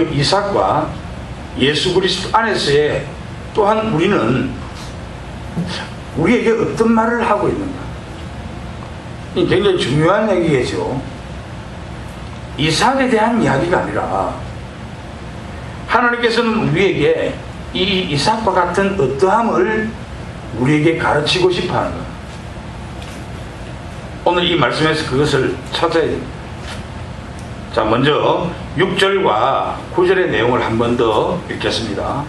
이삭과 예수 그리스도 안에서의 또한 우리는 우리에게 어떤 말을 하고 있는가? 이 굉장히 중요한 얘기겠죠. 이삭에 대한 이야기가 아니라 하나님께서는 우리에게 이 이삭과 같은 어떠함을 우리에게 가르치고 싶어 하는 거예요. 오늘 이 말씀에서 그것을 찾아야 됩니다. 자, 먼저 6절과 9절의 내용을 한 번 더 읽겠습니다.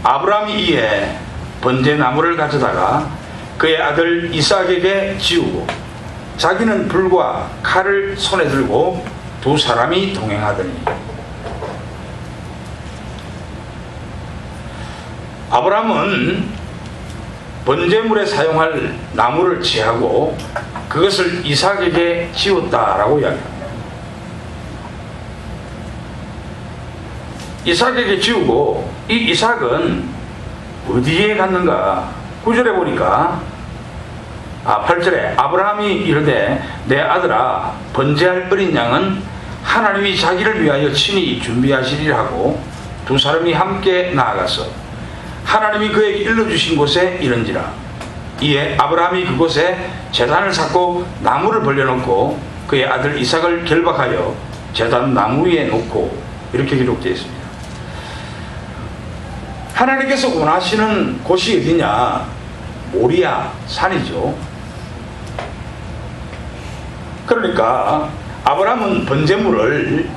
아브라함이 이에 번제나무를 가져다가 그의 아들 이삭에게 지우고 자기는 불과 칼을 손에 들고 두 사람이 동행하더니, 아브라함은 번제물에 사용할 나무를 취하고 그것을 이삭에게 지웠다라고 이야기합니다. 이삭에게 지우고, 이 이삭은 어디에 갔는가? 9절에 보니까 8절에 아브라함이 이르되 내 아들아, 번제할 어린 양은 하나님이 자기를 위하여 친히 준비하시리라 하고 두 사람이 함께 나아가서 하나님이 그에게 일러주신 곳에 이른지라. 이에 아브라함이 그곳에 제단을 쌓고 나무를 벌려놓고 그의 아들 이삭을 결박하여 제단 나무 위에 놓고, 이렇게 기록되어 있습니다. 하나님께서 원하시는 곳이 어디냐? 모리아 산이죠. 그러니까 아브라함은 번제물을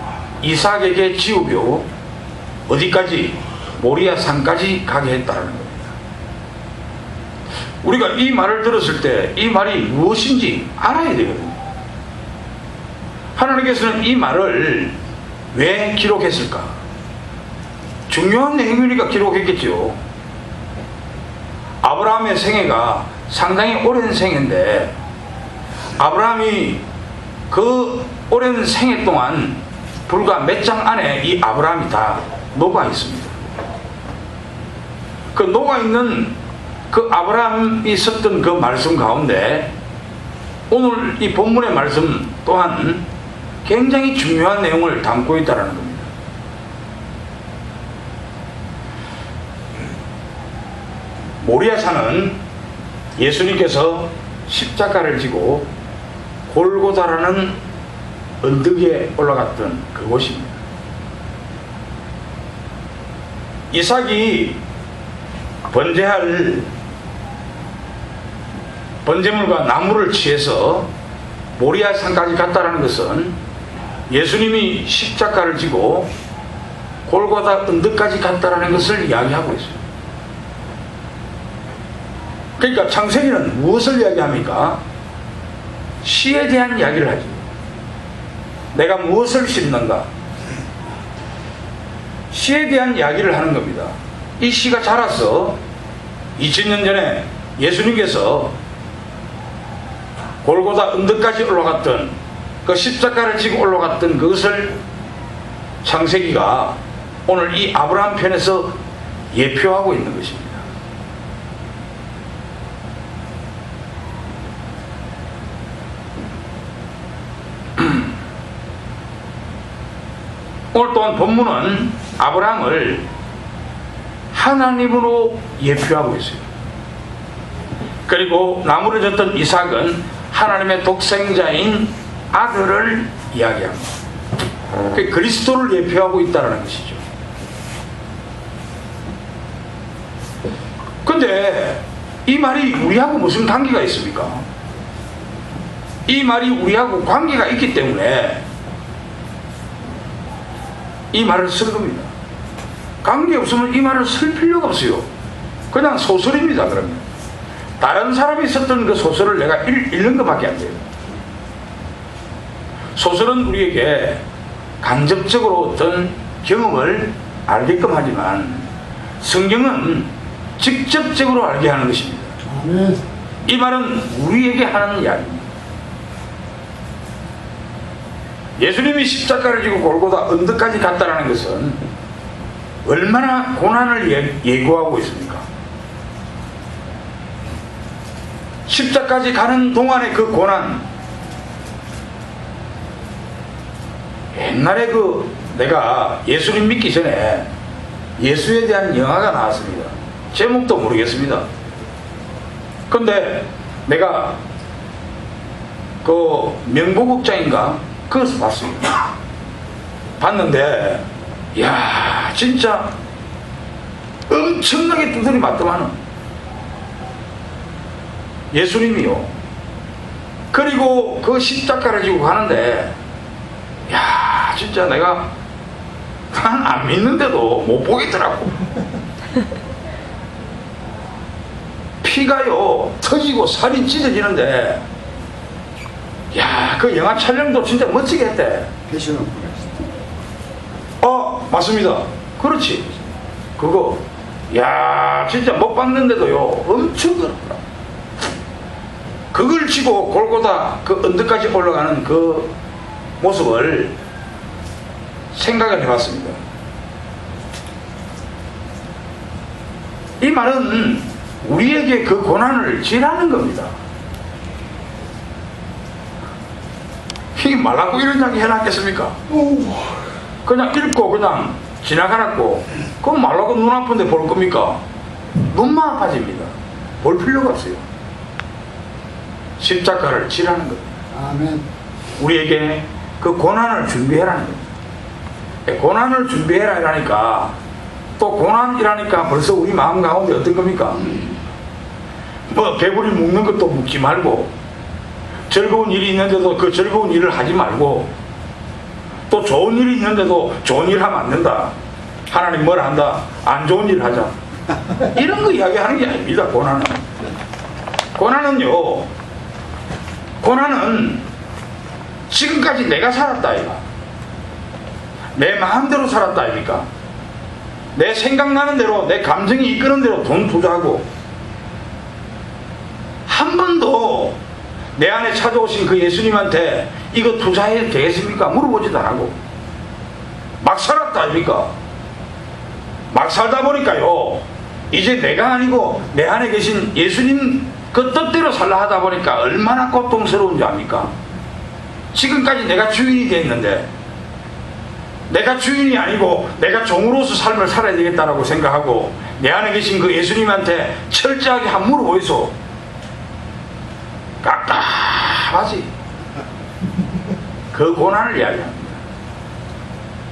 이삭에게 지우고 어디까지? 모리아 산까지 가게 했다는 겁니다. 우리가 이 말을 들었을 때 이 말이 무엇인지 알아야 되거든요. 하나님께서는 이 말을 왜 기록했을까? 중요한 내용이니까 기록했겠죠. 아브라함의 생애가 상당히 오랜 생애인데, 아브라함이 그 오랜 생애 동안 불과 몇 장 안에 이 아브라함이 다 녹아 있습니다. 그 녹아 있는 그 아브라함이 썼던 그 말씀 가운데 오늘 이 본문의 말씀 또한 굉장히 중요한 내용을 담고 있다는 겁니다. 모리아산은 예수님께서 십자가를 지고 골고다라는 언덕에 올라갔던 그곳입니다. 이삭이 번제할 번제물과 나무를 취해서 모리아산까지 갔다라는 것은 예수님이 십자가를 지고 골고다 언덕까지 갔다라는 것을 이야기하고 있어요. 그러니까 창세기는 무엇을 이야기합니까? 씨에 대한 이야기를 하죠. 내가 무엇을 심는가? 씨에 대한 이야기를 하는 겁니다. 이 씨가 자라서 2000년 전에 예수님께서 골고다 언덕까지 올라갔던 그 십자가를 지고 올라갔던 그것을 창세기가 오늘 이 아브라함 편에서 예표하고 있는 것입니다. 오늘 또한 본문은 아브라함을 하나님으로 예표하고 있어요. 그리고 나무를 졌던 이삭은 하나님의 독생자인 아들을 이야기합니다. 그리스도를 예표하고 있다는 것이죠. 근데 이 말이 우리하고 무슨 관계가 있습니까? 이 말이 우리하고 관계가 있기 때문에 이 말을 쓴 겁니다. 관계 없으면 이 말을 쓸 필요가 없어요. 그냥 소설입니다. 그러면 다른 사람이 썼던 그 소설을 내가 읽는 것밖에 안 돼요. 소설은 우리에게 간접적으로 어떤 경험을 알게끔 하지만 성경은 직접적으로 알게 하는 것입니다. 이 말은 우리에게 하는 이야기입니다. 예수님이 십자가를 지고 골고다 언덕까지 갔다는 것은 얼마나 고난을 예고하고 있습니까? 십자가까지 가는 동안의 그 고난, 옛날에 그 내가 예수님 믿기 전에 예수에 대한 영화가 나왔습니다. 제목도 모르겠습니다. 근데 내가 그 명보극장인가 그것을 봤습니다. 봤는데 야 진짜 엄청나게 두드리 맞더만은 예수님이요. 그리고 그 십자가를 지고 가는데 야 진짜 내가 난 안 믿는데도 못 보겠더라고. 피가요 터지고 살이 찢어지는데 야 그 영화 촬영도 진짜 멋지게 했대. 패션 오브 크라이스트. 맞습니다. 그렇지. 그거 야 진짜 못 봤는데도요 엄청 그렇더라. 그걸 치고 골고다 그 언덕까지 올라가는 그 모습을 생각을 해봤습니다. 이 말은 우리에게 그 고난을 지라는 겁니다. 이게 말라고 이런 이야기 해놨겠습니까? 그냥 읽고 그냥 지나가라고. 그럼 말라고 눈 아픈데 볼 겁니까? 눈만 아파집니다. 볼 필요가 없어요. 십자가를 지라는 겁니다. 아멘. 우리에게 그 고난을 준비해라는 겁니다. 고난을 준비해라 이라니까 또 고난이라니까 벌써 우리 마음 가운데 어떤 겁니까? 뭐 개구리 묶는 것도 묶지 말고 즐거운 일이 있는데도 그 즐거운 일을 하지 말고 또 좋은 일이 있는데도 좋은 일 하면 안 된다. 하나님 뭘 한다? 안 좋은 일 하자. 이런 거 이야기하는 게 아닙니다. 고난은 지금까지 내가 살았다 아이가. 내 마음대로 살았다 아닙니까? 내 생각나는 대로 내 감정이 이끄는 대로 돈 투자하고 한 번도 내 안에 찾아오신 그 예수님한테 이거 투자해도 되겠습니까? 물어보지도 않고 막 살았다 아닙니까? 막 살다 보니까요 이제 내가 아니고 내 안에 계신 예수님 그 뜻대로 살라 하다 보니까 얼마나 고통스러운지 압니까? 지금까지 내가 주인이 됐는데 내가 주인이 아니고 내가 종으로서 삶을 살아야 되겠다라고 생각하고 내 안에 계신 그 예수님한테 철저하게 한 물어보이소. 깝깝하지. 그 고난을 이야기합니다.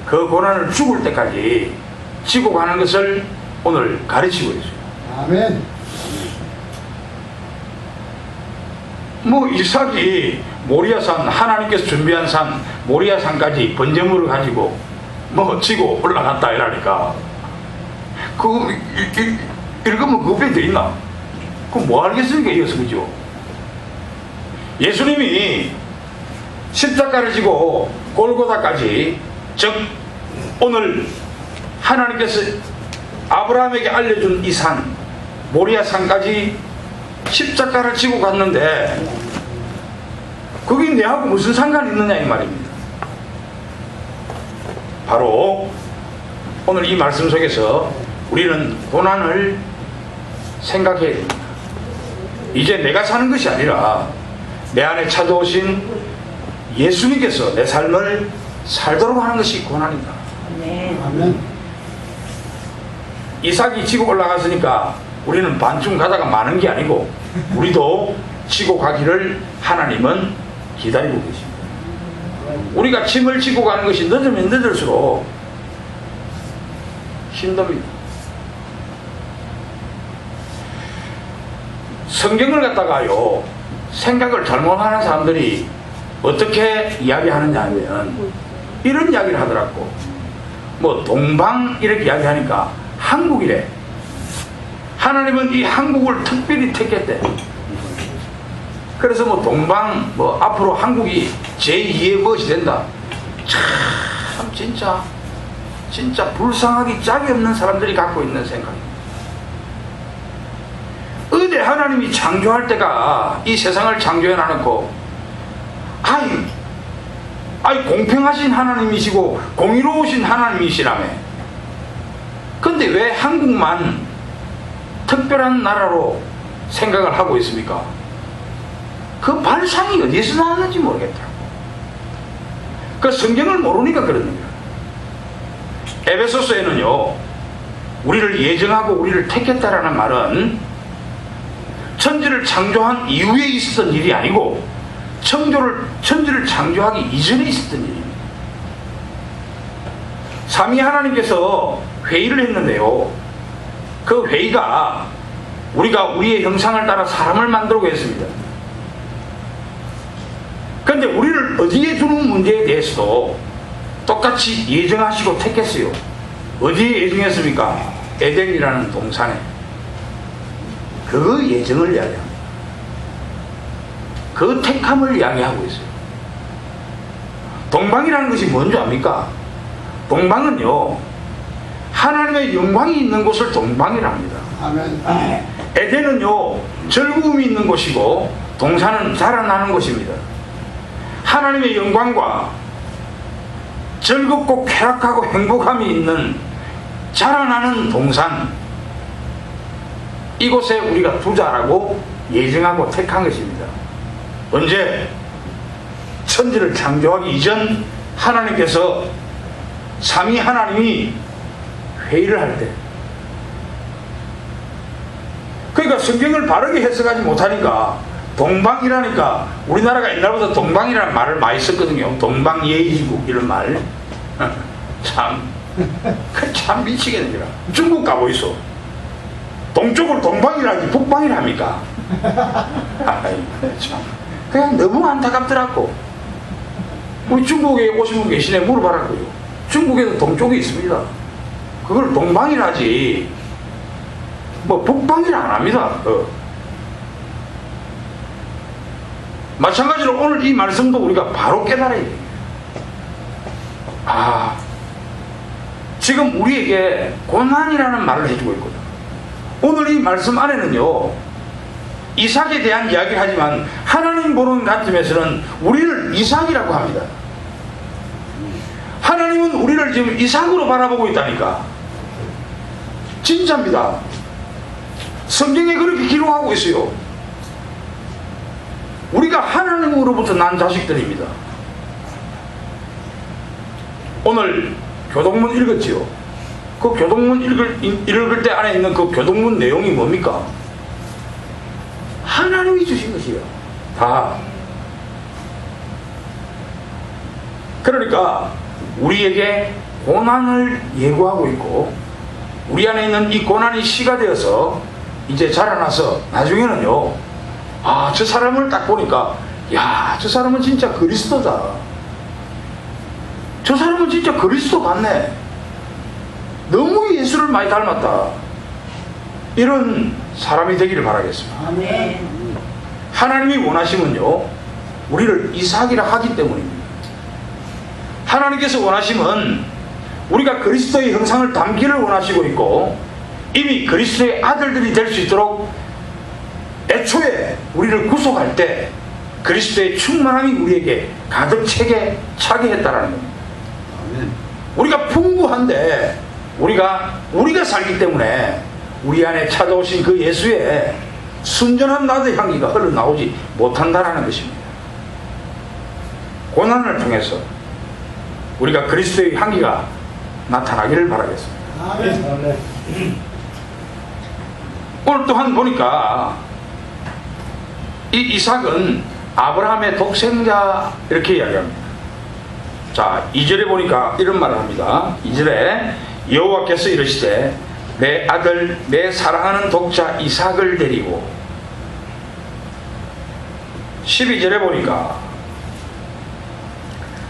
그 고난을 죽을 때까지 지고 가는 것을 오늘 가르치고 있어요. 아멘. 뭐 이삭이 모리아산 하나님께서 준비한 산 모리아산까지 번제물을 가지고 뭐 지고 올라갔다 이라니까 그 읽으면 그 배에 있나? 그럼 뭐 알겠습니까? 이어서 그죠? 예수님이 십자가를 지고 골고다까지 즉 오늘 하나님께서 아브라함에게 알려준 이 산 모리아산까지 십자가를 지고 갔는데 그게 내하고 무슨 상관이 있느냐 이 말입니다. 바로 오늘 이 말씀 속에서 우리는 고난을 생각해야 됩니다. 이제 내가 사는 것이 아니라 내 안에 찾아오신 예수님께서 내 삶을 살도록 하는 것이 고난이다. 아멘. 이삭이 지고 올라갔으니까 우리는 반쯤 가다가 마는 게 아니고 우리도 지고 가기를 하나님은 기다리고 계십니다. 우리가 짐을 지고 가는 것이 늦으면 늦을수록 힘듭니다. 성경을 갖다가요 생각을 잘못하는 사람들이 어떻게 이야기하느냐 하면 이런 이야기를 하더라고. 뭐 동방 이렇게 이야기하니까 한국이래. 하나님은 이 한국을 특별히 택했대. 그래서 뭐 동방 뭐 앞으로 한국이 제2의 무엇이 된다. 참 진짜 불쌍하기 짝이 없는 사람들이 갖고 있는 생각입니다. 어디 하나님이 창조할 때가 이 세상을 창조해 놔놓고 아이 공평하신 하나님이시고 공의로우신 하나님이시라며. 근데 왜 한국만 특별한 나라로 생각을 하고 있습니까? 그 발상이 어디서 나왔는지 모르겠더라고. 그 성경을 모르니까 그러는 거야. 에베소서에는요, 우리를 예정하고 우리를 택했다라는 말은 천지를 창조한 이후에 있었던 일이 아니고 천지를 창조하기 이전에 있었던 일입니다. 삼위 하나님께서 회의를 했는데요, 그 회의가 우리가 우리의 형상을 따라 사람을 만들고 했습니다. 그런데 우리를 어디에 두는 문제에 대해서도 똑같이 예정하시고 택했어요. 어디에 예정했습니까? 에덴이라는 동산에. 그 예정을 이야기합니다. 그 택함을 이야기하고 있어요. 동방이라는 것이 뭔지 압니까? 동방은요, 하나님의 영광이 있는 곳을 동방이라 합니다. 아멘. 에덴은요, 즐거움이 있는 곳이고 동산은 자라나는 곳입니다. 하나님의 영광과 즐겁고 쾌락하고 행복함이 있는 자라나는 동산, 이곳에 우리가 두자라고 예정하고 택한 것입니다. 언제? 천지를 창조하기 이전 하나님께서 삼위 하나님이 회의를 할 때, 그러니까 성경을 바르게 해석하지 못하니까 동방이라니까, 우리나라가 옛날부터 동방이라는 말을 많이 썼거든요. 동방예의지국 이런 말. 참 미치겠느니라. 중국 가보이소. 동쪽을 동방이라지 북방이라 합니까? 참 그냥 너무 안타깝더라고. 우리 중국에 오신 분 계시네, 물어봐라고요. 중국에도 동쪽이 있습니다. 그걸 동방이라지 뭐 북방이라 안 합니다. 마찬가지로 오늘 이 말씀도 우리가 바로 깨달아야 됩니다. 지금 우리에게 고난이라는 말을 해주고 있거든. 오늘 이 말씀 안에는요, 이삭에 대한 이야기를 하지만 하나님 보는 관점에서는 우리를 이삭이라고 합니다. 하나님은 우리를 지금 이삭으로 바라보고 있다니까. 진짜입니다. 성경에 그렇게 기록하고 있어요. 우리가 하나님으로부터 난 자식들입니다. 오늘 교동문 읽었지요. 그 교동문 읽을 때 안에 있는 그 교동문 내용이 뭡니까? 하나님이 주신 것이에요. 다. 그러니까 우리에게 고난을 예고하고 있고, 우리 안에 있는 이 고난이 씨가 되어서 이제 자라나서 나중에는요, 저 사람을 딱 보니까, 야, 저 사람은 진짜 그리스도다. 저 사람은 진짜 그리스도 같네. 너무 예수를 많이 닮았다. 이런 사람이 되기를 바라겠습니다. 아멘. 하나님이 원하시면요, 우리를 이삭이라 하기 때문입니다. 하나님께서 원하시면 우리가 그리스도의 형상을 담기를 원하시고 있고, 이미 그리스도의 아들들이 될 수 있도록 애초에 우리를 구속할 때 그리스도의 충만함이 우리에게 가득 차게 했다라는 겁니다. 우리가 풍부한데 우리가 살기 때문에 우리 안에 찾아오신 그 예수의 순전한 나의 향기가 흘러나오지 못한다라는 것입니다. 고난을 통해서 우리가 그리스도의 향기가 나타나기를 바라겠습니다. 아멘. 오늘 또한 보니까 이 이삭은 아브라함의 독생자 이렇게 이야기합니다. 자, 2절에 보니까 이런 말을 합니다. 2절에 여호와께서 이르시되 내 아들 내 사랑하는 독자 이삭을 데리고, 12절에 보니까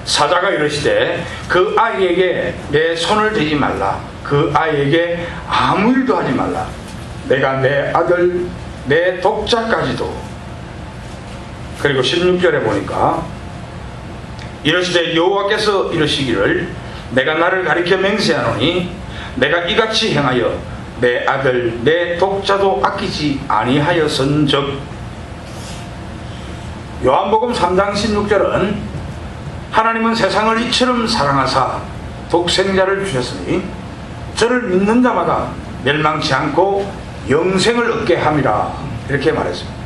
사자가 이르시되 그 아이에게 내 손을 대지 말라. 그 아이에게 아무 일도 하지 말라. 내가 내 아들 내 독자까지도. 그리고 16절에 보니까 이르시되 여호와께서 이르시기를 내가 나를 가리켜 맹세하노니 내가 이같이 행하여 내 아들 내 독자도 아끼지 아니하였은즉. 요한복음 3장 16절은 하나님은 세상을 이처럼 사랑하사 독생자를 주셨으니 저를 믿는 자마다 멸망치 않고 영생을 얻게 함이라, 이렇게 말했습니다.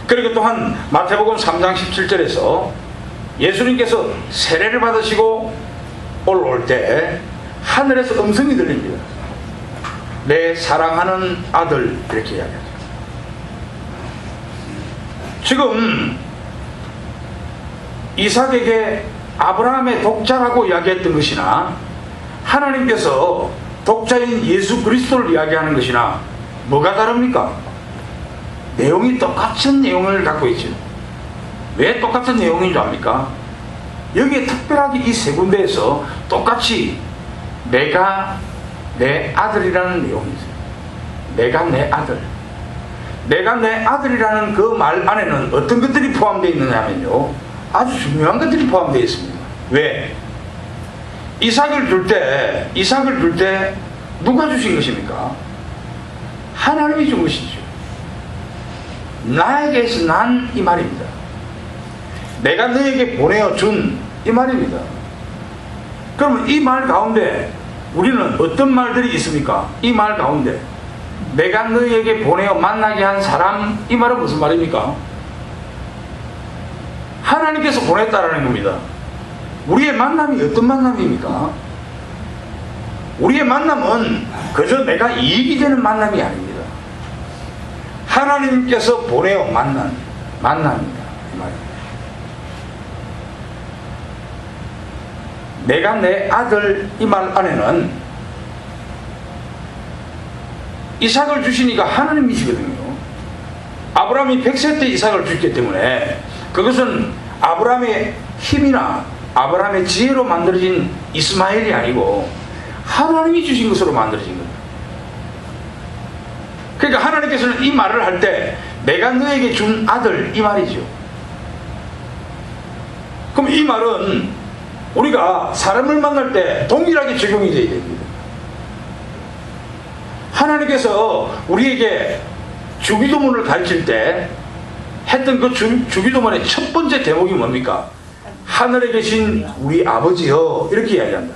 그리고 또한 마태복음 3장 17절에서 예수님께서 세례를 받으시고 올라올 때 하늘에서 음성이 들립니다. 내 사랑하는 아들, 이렇게 이야기하죠. 지금 이삭에게 아브라함의 독자라고 이야기했던 것이나 하나님께서 독자인 예수 그리스도를 이야기하는 것이나 뭐가 다릅니까? 내용이 똑같은 내용을 갖고 있죠. 왜 똑같은 내용인 줄 압니까? 여기에 특별하게 이 세 군데에서 똑같이 내가 내 아들이라는 내용이 있어요. 내가 내 아들. 내가 내 아들이라는 그 말 안에는 어떤 것들이 포함되어 있느냐 하면요, 아주 중요한 것들이 포함되어 있습니다. 왜? 이삭을 줄 때 누가 주신 것입니까? 하나님이 준 것이죠. 나에게서 난 이 말입니다. 내가 너에게 보내어 준 이 말입니다. 그러면 이 말 가운데 우리는 어떤 말들이 있습니까? 이 말 가운데 내가 너에게 보내어 만나게 한 사람, 이 말은 무슨 말입니까? 하나님께서 보냈다라는 겁니다. 우리의 만남이 어떤 만남입니까? 우리의 만남은 그저 내가 이익이 되는 만남이 아닙니다. 하나님께서 보내어 만난 만남입니다. 이 말입니다. 내가 내 아들, 이 말 안에는 이삭을 주시니까 하나님이시거든요. 아브라함이 100세 때 이삭을 주셨기 때문에 그것은 아브라함의 힘이나 아브라함의 지혜로 만들어진 이스마엘이 아니고 하나님이 주신 것으로 만들어진 겁니다. 그러니까 하나님께서는 이 말을 할 때 내가 너에게 준 아들, 이 말이죠. 그럼 이 말은 우리가 사람을 만날 때 동일하게 적용이 되어야 됩니다. 하나님께서 우리에게 주기도문을 가르칠 때 했던 그 주기도문의 첫 번째 대목이 뭡니까? 하늘에 계신 우리 아버지여, 이렇게 이야기한다.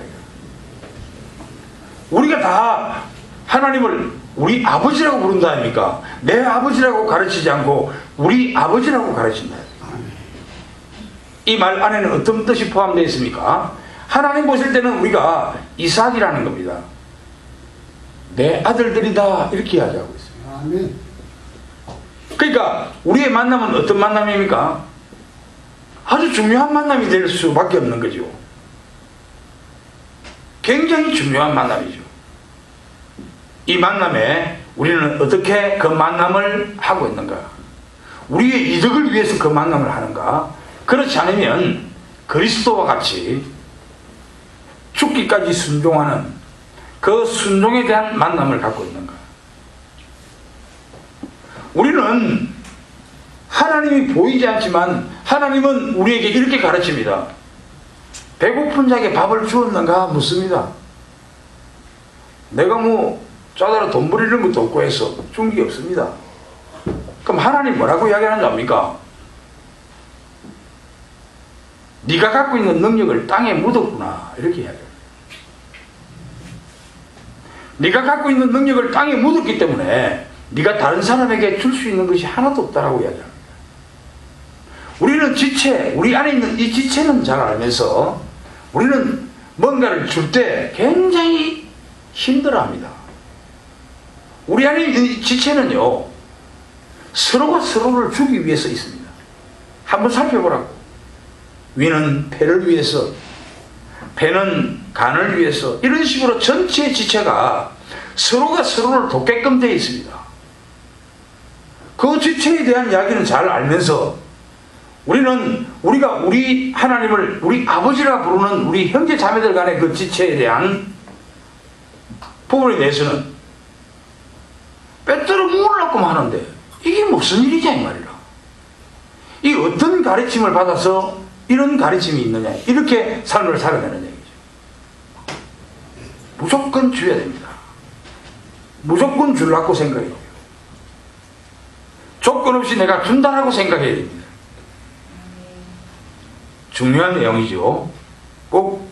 우리가 다 하나님을 우리 아버지라고 부른다 아닙니까? 내 아버지라고 가르치지 않고 우리 아버지라고 가르친다. 이 말 안에는 어떤 뜻이 포함되어 있습니까? 하나님 보실 때는 우리가 이삭이라는 겁니다. 내 아들들이다, 이렇게 이야기하고 있습니다. 아멘. 그러니까 우리의 만남은 어떤 만남입니까? 아주 중요한 만남이 될 수밖에 없는 거죠. 굉장히 중요한 만남이죠. 이 만남에 우리는 어떻게 그 만남을 하고 있는가? 우리의 이득을 위해서 그 만남을 하는가? 그렇지 않으면 그리스도와 같이 죽기까지 순종하는 그 순종에 대한 만남을 갖고 있는가? 우리는 하나님이 보이지 않지만 하나님은 우리에게 이렇게 가르칩니다. 배고픈 자에게 밥을 주었는가? 묻습니다. 내가 짜다라 돈 버리는 것도 없고 해서 준 게 없습니다. 그럼 하나님 뭐라고 이야기하는지 압니까? 네가 갖고 있는 능력을 땅에 묻었구나, 이렇게 이야기합니다. 네가 갖고 있는 능력을 땅에 묻었기 때문에 네가 다른 사람에게 줄 수 있는 것이 하나도 없다라고 이야기합니다. 우리는 지체, 우리 안에 있는 이 지체는 잘 알면서 우리는 뭔가를 줄 때 굉장히 힘들어합니다. 우리 안에 있는 이 지체는요, 서로가 서로를 주기 위해서 있습니다. 한번 살펴보라고. 위는 폐를 위해서, 폐는 간을 위해서, 이런 식으로 전체 지체가 서로가 서로를 돕게끔 되어 있습니다. 그 지체에 대한 이야기는 잘 알면서 우리가 우리 하나님을 우리 아버지라 부르는 우리 형제 자매들 간의 그 지체에 대한 부분에 대해서는 빼뜨려 묵으려고 하는데 이게 무슨 일이냐 이 말이라. 이 어떤 가르침을 받아서 이런 가르침이 있느냐, 이렇게 삶을 살아가는 얘기죠. 무조건 줘야 됩니다. 무조건 주려고 생각해요. 조건 없이 내가 준다라고 생각해야 됩니다. 중요한 내용이죠. 꼭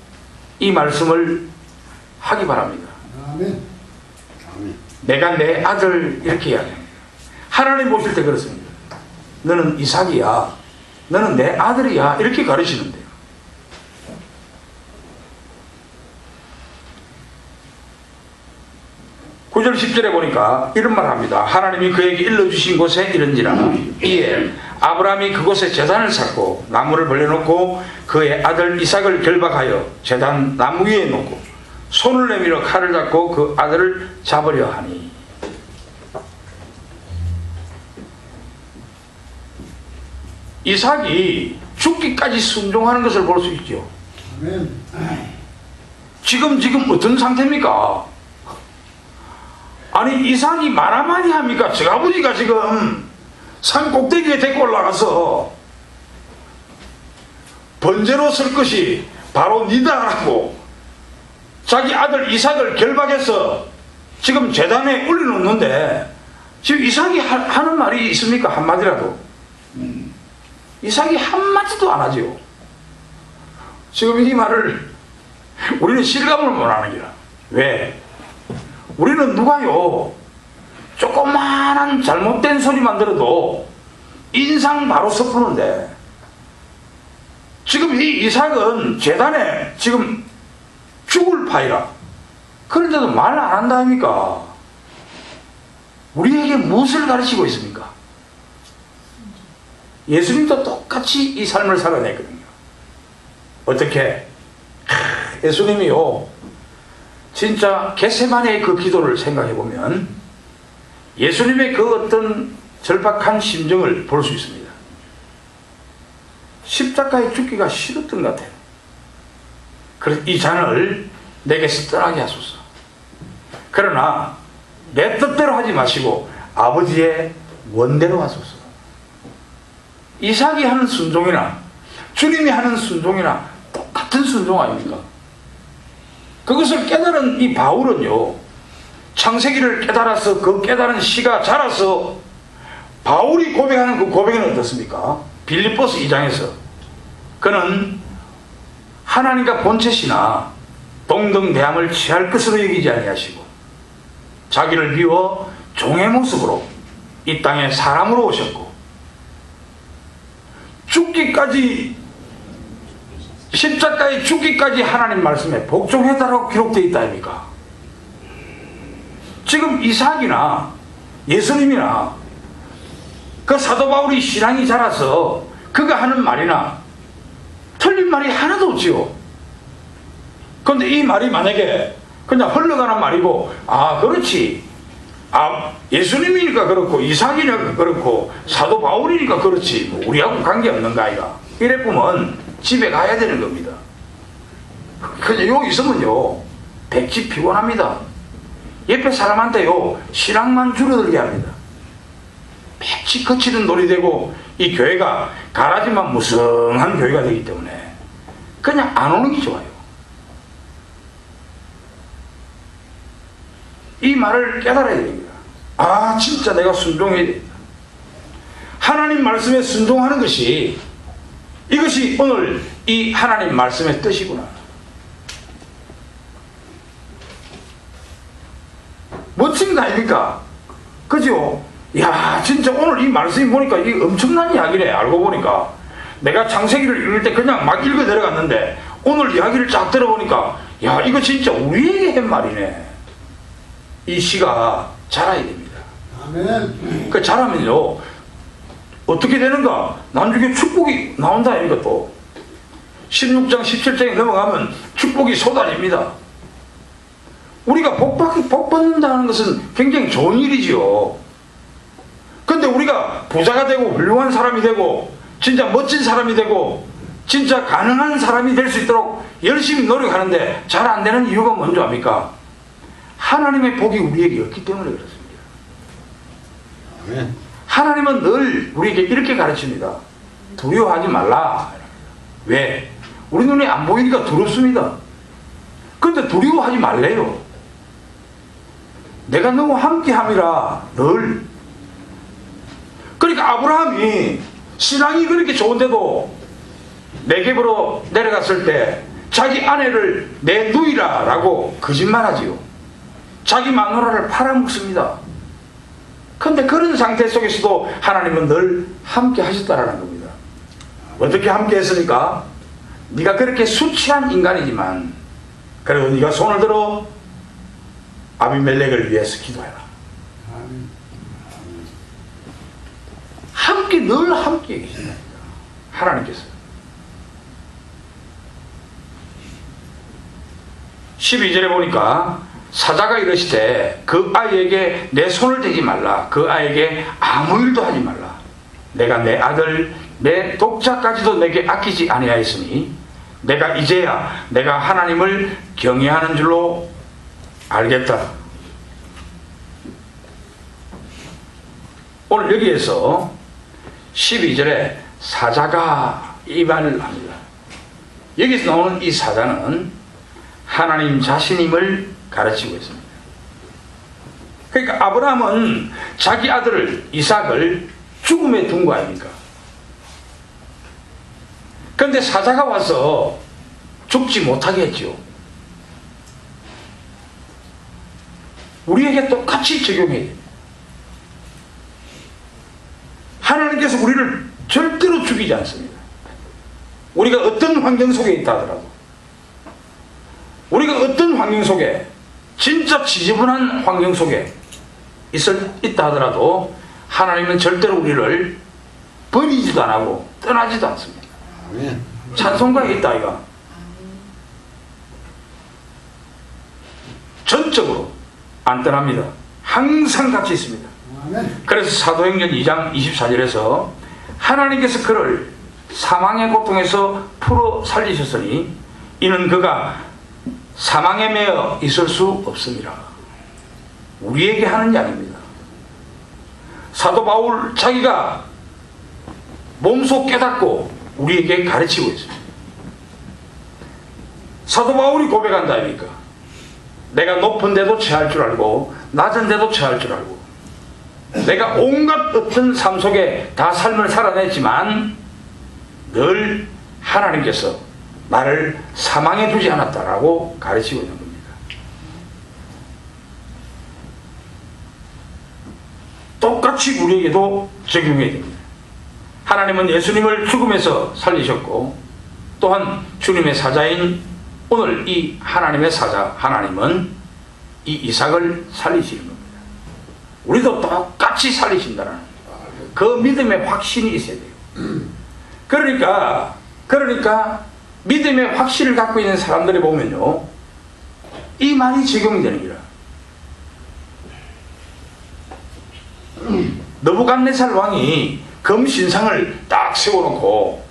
이 말씀을 하기 바랍니다. 아멘. 아멘. 내가 내 아들, 이렇게 이야기합니다. 하나님 보실 때 그렇습니다. 너는 이삭이야, 너는 내 아들이야, 이렇게 가르치는데요. 9절 10절에 보니까 이런 말을 합니다. 하나님이 그에게 일러주신 곳에 이른지라. 이에 아브라함이 그곳에 제단을 쌓고 나무를 벌려놓고 그의 아들 이삭을 결박하여 제단 나무 위에 놓고 손을 내밀어 칼을 잡고 그 아들을 잡으려 하니. 이삭이 죽기까지 순종하는 것을 볼 수 있죠. 아멘. 지금 어떤 상태입니까? 아니 이삭이 말하마니 합니까? 저 아버지가 지금 산 꼭대기에 데리고 올라가서 번제로 쓸 것이 바로 니다라고 자기 아들 이삭을 결박해서 지금 제단에 올려놓는데 지금 이삭이 하는 말이 있습니까? 한마디라도. 이삭이 한마디도 안 하죠. 지금 이 말을 우리는 실감을 못하는 기라. 왜? 우리는 누가요 조그마한 잘못된 소리만 들어도 인상 바로 섞는데 지금 이 이삭은 제단에 지금 죽을 파이라. 그런데도 말 안 한다 아닙니까? 우리에게 무엇을 가르치고 있습니까? 예수님도 똑같이 이 삶을 살아냈거든요. 어떻게? 예수님이요 진짜 겟세마네의 그 기도를 생각해 보면 예수님의 그 어떤 절박한 심정을 볼 수 있습니다. 십자가에 죽기가 싫었던 것 같아요. 그래서 이 잔을 내게서 떠나게 하소서. 그러나 내 뜻대로 하지 마시고 아버지의 원대로 하소서. 이삭이 하는 순종이나 주님이 하는 순종이나 똑같은 순종 아닙니까? 그것을 깨달은 이 바울은요 창세기를 깨달아서 그 깨달은 시가 자라서 바울이 고백하는 그 고백은 어떻습니까? 빌립보서 2장에서 그는 하나님과 본체시나 동등대함을 취할 것으로 여기지 아니하시고 자기를 비워 종의 모습으로 이 땅에 사람으로 오셨고 죽기까지 십자가에 죽기까지 하나님 말씀에 복종해달라고 기록되어 있다 아닙니까? 지금 이삭이나 예수님이나 그 사도 바울이 신앙이 자라서 그가 하는 말이나 틀린 말이 하나도 없지요. 그런데 이 말이 만약에 그냥 흘러가는 말이고 그렇지 예수님이니까 그렇고 이삭이니까 그렇고 사도 바울이니까 그렇지 뭐 우리하고 관계없는 거 아이가 이래 보면 집에 가야 되는 겁니다. 그냥 여기 있으면요 백지 피곤합니다. 옆에 사람한테요 신앙만 줄어들게 합니다. 백지 거치는 놀이 되고 이 교회가 가라지만 무성한 교회가 되기 때문에 그냥 안 오는 게 좋아요. 이 말을 깨달아야 됩니다. 진짜 내가 순종해야 된다. 하나님 말씀에 순종하는 것이 이것이 오늘 이 하나님 말씀의 뜻이구나. 멋진 거 아닙니까? 그죠? 야 진짜 오늘 이 말씀이 보니까 이게 엄청난 이야기네. 알고 보니까 내가 창세기를 읽을 때 그냥 막 읽어 내려갔는데 오늘 이야기를 쫙 들어보니까 야 이거 진짜 우리에게 한 말이네. 이 시가 자라야 됩니다. 아멘. 그 자라면요 어떻게 되는가? 나중에 축복이 나온다 아닙니까? 또 16장 17장에 넘어가면 축복이 쏟아집니다. 우리가 복 받는다는 것은 굉장히 좋은 일이지요. 근데 우리가 부자가 되고 훌륭한 사람이 되고 진짜 멋진 사람이 되고 진짜 가능한 사람이 될 수 있도록 열심히 노력하는데 잘 안 되는 이유가 뭔지 압니까? 하나님의 복이 우리에게 없기 때문에 그렇습니다. 아멘. 하나님은 늘 우리에게 이렇게 가르칩니다. 두려워하지 말라. 왜? 우리 눈에 안 보이니까 두렵습니다. 그런데 두려워하지 말래요. 내가 너무 함께함이라 늘. 그러니까 아브라함이 신앙이 그렇게 좋은데도 네겝으로 내려갔을 때 자기 아내를 내 누이라 라고 거짓말하지요. 자기 마누라를 팔아먹습니다. 그런데 그런 상태 속에서도 하나님은 늘 함께 하셨다라는 겁니다. 어떻게 함께 했습니까? 네가 그렇게 수치한 인간이지만 그래도 네가 손을 들어 아비멜렉을 위해서 기도해라. 아멘. 함께 늘 함께 계신다니까 하나님께서. 12절에 보니까 사자가 이르시되 그 아이에게 내 손을 대지 말라. 그 아이에게 아무 일도 하지 말라. 내가 내 아들 내 독자까지도 내게 아끼지 아니하였으니 내가 이제야 내가 하나님을 경외하는 줄로 알겠다. 오늘 여기에서 12절에 사자가 이 말을 합니다. 여기서 나오는 이 사자는 하나님 자신임을 가르치고 있습니다. 그러니까 아브라함은 자기 아들 이삭을 죽음에 둔 거 아닙니까? 그런데 사자가 와서 죽지 못하게 했죠. 우리에게 똑같이 적용해야 됩니다. 하나님께서 우리를 절대로 죽이지 않습니다. 우리가 어떤 환경 속에 있다 하더라도, 우리가 어떤 환경 속에, 진짜 지저분한 환경 속에 있다 하더라도 하나님은 절대로 우리를 버리지도 안 하고 떠나지도 않습니다. 아멘. 찬송가에 있다 이가 전적으로 안 떠납니다. 항상 같이 있습니다. 아멘. 그래서 사도행전 2장 24절에서 하나님께서 그를 사망의 고통에서 풀어 살리셨으니 이는 그가 사망에 매여 있을 수 없습니다. 우리에게 하는 이야기입니다. 사도 바울 자기가 몸소 깨닫고 우리에게 가르치고 있습니다. 사도 바울이 고백한다 아닙니까? 내가 높은 데도 처할 줄 알고 낮은 데도 처할 줄 알고 내가 온갖 어떤 삶 속에 다 삶을 살아냈지만 늘 하나님께서 나를 사망에 두지 않았다라고 가르치고 있는 겁니다. 똑같이 우리에게도 적용해야 됩니다. 하나님은 예수님을 죽음에서 살리셨고 또한 주님의 사자인 오늘 이 하나님의 사자 하나님은 이 이삭을 살리시는 겁니다. 우리도 똑같이 살리신다는 그 믿음의 확신이 있어야 돼요. 그러니까 믿음의 확신을 갖고 있는 사람들이 보면요, 이 말이 적용되는 거라. 느부갓네살 왕이 금신상을 딱 세워놓고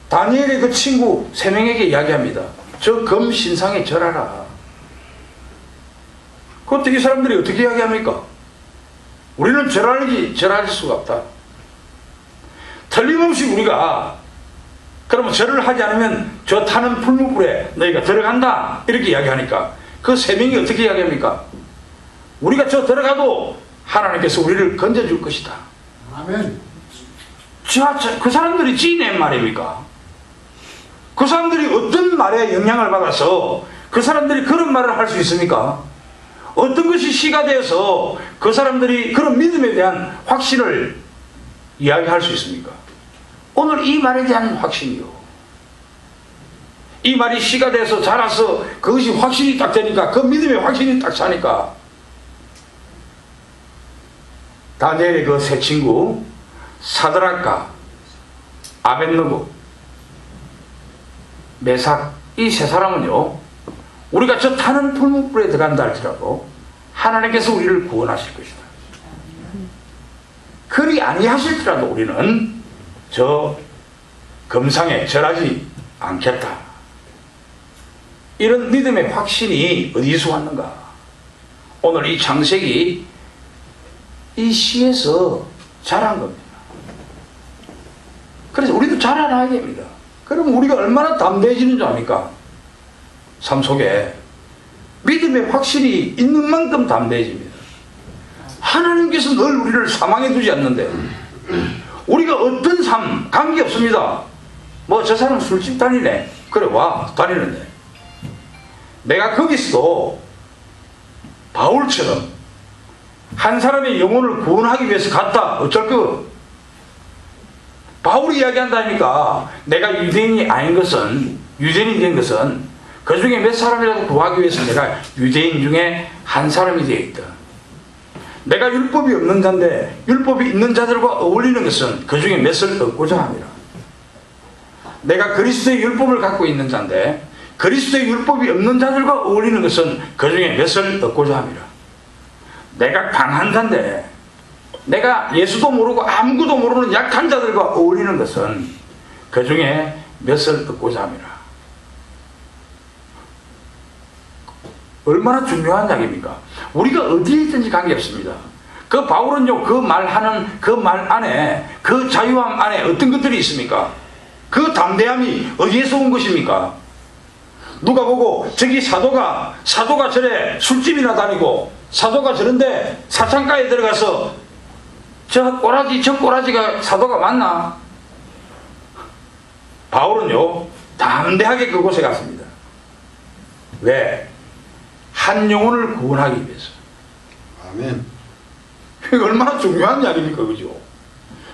다니엘의 그 친구 3명에게 이야기합니다. 저 금신상에 절하라. 그것도 이 사람들이 어떻게 이야기합니까? 우리는 절할 수가 없다. 틀림없이 우리가 그러면 절을 하지 않으면 저 타는 풀무불에 너희가 들어간다 이렇게 이야기하니까 그 3명이 어떻게 이야기합니까? 우리가 저 들어가도 하나님께서 우리를 건져줄 것이다. 아멘. 그 사람들이 지낸 말입니까? 그 사람들이 어떤 말에 영향을 받아서 그 사람들이 그런 말을 할 수 있습니까? 어떤 것이 시가 되어서 그 사람들이 그런 믿음에 대한 확신을 이야기할 수 있습니까? 오늘 이 말에 대한 확신이요. 이 말이 시가 돼서 자라서 그것이 확신이 딱 되니까 그 믿음의 확신이 딱 차니까 다니엘의 그 세 친구 사드락과 아벳느고 메삭 이 세 사람은요, 우리가 저 타는 풀무불에 들어간다 할지라도 하나님께서 우리를 구원하실 것이다. 그리 아니하실지라도 우리는 저 금상에 절하지 않겠다. 이런 믿음의 확신이 어디서 왔는가? 오늘 이 창세기 이 시에서 자란 겁니다. 그래서 우리도 자라나야 됩니다. 그럼 우리가 얼마나 담대해지는 줄 압니까? 삶 속에 믿음의 확신이 있는 만큼 담대해집니다. 하나님께서 늘 우리를 사망에 두지 않는데 우리가 어떤 삶 관계없습니다. 뭐 저 사람 술집 다니네, 그래 와 다니는데 내가 거기서도 바울처럼 한 사람의 영혼을 구원하기 위해서 갔다. 어쩔 거? 바울이 이야기한다니까 내가 유대인이 아닌 것은, 유대인이 된 것은 그 중에 몇 사람이라도 구하기 위해서 내가 유대인 중에 한 사람이 되어 있다. 내가 율법이 없는 자인데 율법이 있는 자들과 어울리는 것은 그 중에 몇을 얻고자 합니다. 내가 그리스도의 율법을 갖고 있는 자인데 그리스도의 율법이 없는 자들과 어울리는 것은 그 중에 몇을 얻고자 합니다. 내가 강한 자인데 내가 예수도 모르고 아무것도 모르는 약한 자들과 어울리는 것은 그 중에 몇을 얻고자 합니다. 얼마나 중요한 이야기입니까? 우리가 어디에 있든지 관계없습니다. 그 바울은요, 그 말하는 그 말 안에, 그 자유함 안에 어떤 것들이 있습니까? 그 담대함이 어디에서 온 것입니까? 누가 보고 저기 사도가 저래 술집이나 다니고 사도가 저런데 사창가에 들어가서 저 꼬라지가 사도가 맞나? 바울은요, 담대하게 그곳에 갔습니다. 왜? 한 영혼을 구원하기 위해서. 아멘. 이게 얼마나 중요한 이야기입니까, 그죠?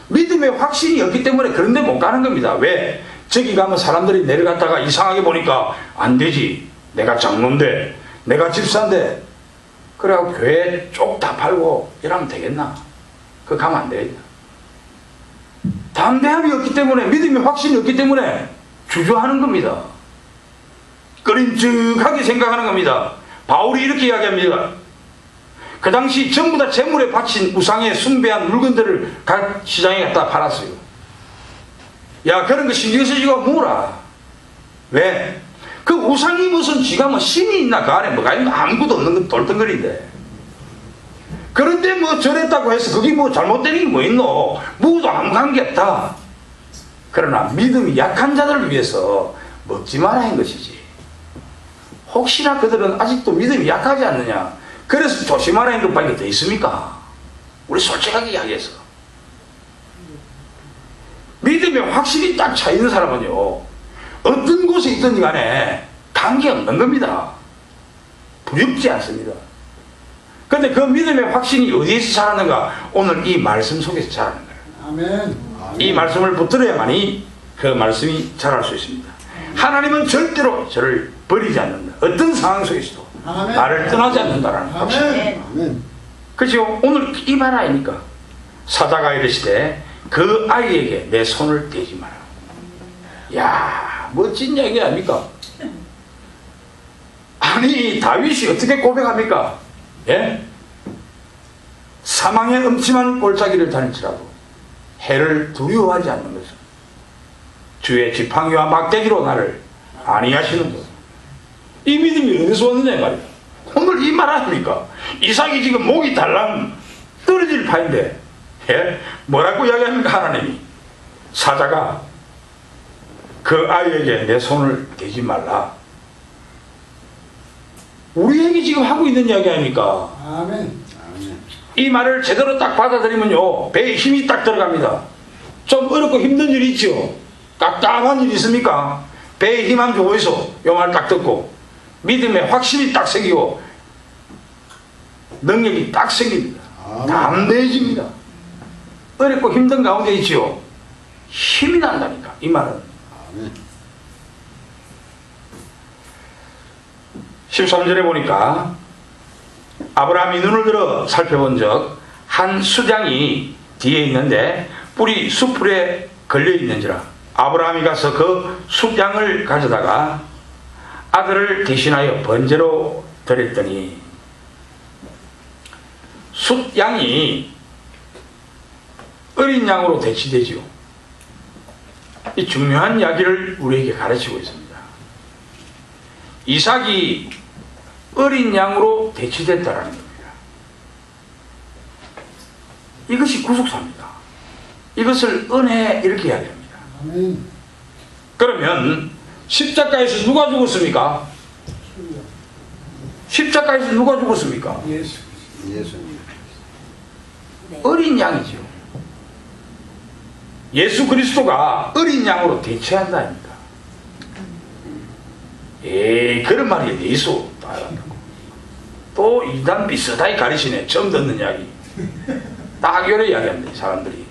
믿음의 확신이 없기 때문에 그런 데 못 가는 겁니다. 왜? 저기 가면 사람들이 내려갔다가 이상하게 보니까 안 되지. 내가 장로인데, 내가 집사인데, 그래갖고 교회 쪽 다 팔고 이러면 되겠나? 그거 가면 안 되겠다. 담대함이 없기 때문에, 믿음의 확신이 없기 때문에 주저하는 겁니다. 꺼림직하게 생각하는 겁니다. 바울이 이렇게 이야기합니다. 그 당시 전부 다 재물에 바친 우상에 숭배한 물건들을 각 시장에 갖다 팔았어요. 야, 그런 거 신경 쓰지가 뭐라. 왜? 그 우상이 무슨 지가 뭐 신이 있나 그 안에 뭐가 있나 아무것도 없는 건 돌덩거리인데. 그런데 뭐 저랬다고 해서 그게 뭐 잘못된 게 뭐 있노? 뭐도 아무 관계 없다. 그러나 믿음이 약한 자들을 위해서 먹지 마라 한 것이지. 혹시나 그들은 아직도 믿음이 약하지 않느냐, 그래서 조심하라 한 것밖에 더 있습니까? 우리 솔직하게 이야기해서 믿음의 확실히 딱 차있는 사람은요, 어떤 곳에 있든지 간에 관계없는 겁니다. 두렵지 않습니다. 그런데 그 믿음의 확신이 어디에서 자라는가? 오늘 이 말씀 속에서 자라는 거예요. 아멘. 이 말씀을 붙들어야만이 그 말씀이 자랄 수 있습니다. 하나님은 절대로 저를 버리지 않는다. 어떤 상황 속에서도 아멘. 나를 떠나지 않는다라는 확신. 아멘. 아멘. 그죠? 오늘 이 말 아닙니까? 사자가 이르시되 그 아이에게 내 손을 떼지 마라. 야, 멋진 이야기 아닙니까? 아니, 다윗이 어떻게 고백합니까? 예? 사망의 음침한 골짜기를 다닐지라도 해를 두려워하지 않는 것은 주의 지팡이와 막대기로 나를 안위하시는 것. 이 믿음이 어디서 왔느냐 이 말이야. 오늘 이 말 아닙니까? 이삭이 지금 목이 달랑 떨어질 판인데, 예? 뭐라고 이야기합니까? 하나님이 사자가 그 아이에게 내 손을 대지 말라. 우리에게 지금 하고 있는 이야기 아닙니까? 아멘. 아멘. 이 말을 제대로 딱 받아들이면요, 배에 힘이 딱 들어갑니다. 좀 어렵고 힘든 일이 있죠. 답답한 일이 있습니까? 배에 힘 한 줄 어디서 이 말 딱 듣고 믿음의 확신이 딱 생기고 능력이 딱 생깁니다. 담대해집니다. 어렵고 힘든 가운데 있지요. 힘이 난다니까 이 말은. 아멘. 13절에 보니까 아브라함이 눈을 들어 살펴본 적 한 수장이 뒤에 있는데 뿔이 숯불에 걸려 있는지라 아브라함이 가서 그 숫양을 가져다가 아들을 대신하여 번제로 드렸더니, 숫양이 어린 양으로 대치되지요. 이 중요한 이야기를 우리에게 가르치고 있습니다. 이삭이 어린 양으로 대치됐다라는 겁니다. 이것이 구속사입니다. 이것을 은혜 이렇게 이야기합니다. 아멘. 그러면 십자가에서 누가 죽었습니까? 십자가에서 누가 죽었습니까? 예수. 예수님. 어린 양이죠. 예수 그리스도가 어린 양으로 대체한다 아닙니까? 그런 말이 어디 있어? 또 이단 비슷하게 가르치네. 처음 듣는 이야기. 딱 이래 이야기합니다 사람들이.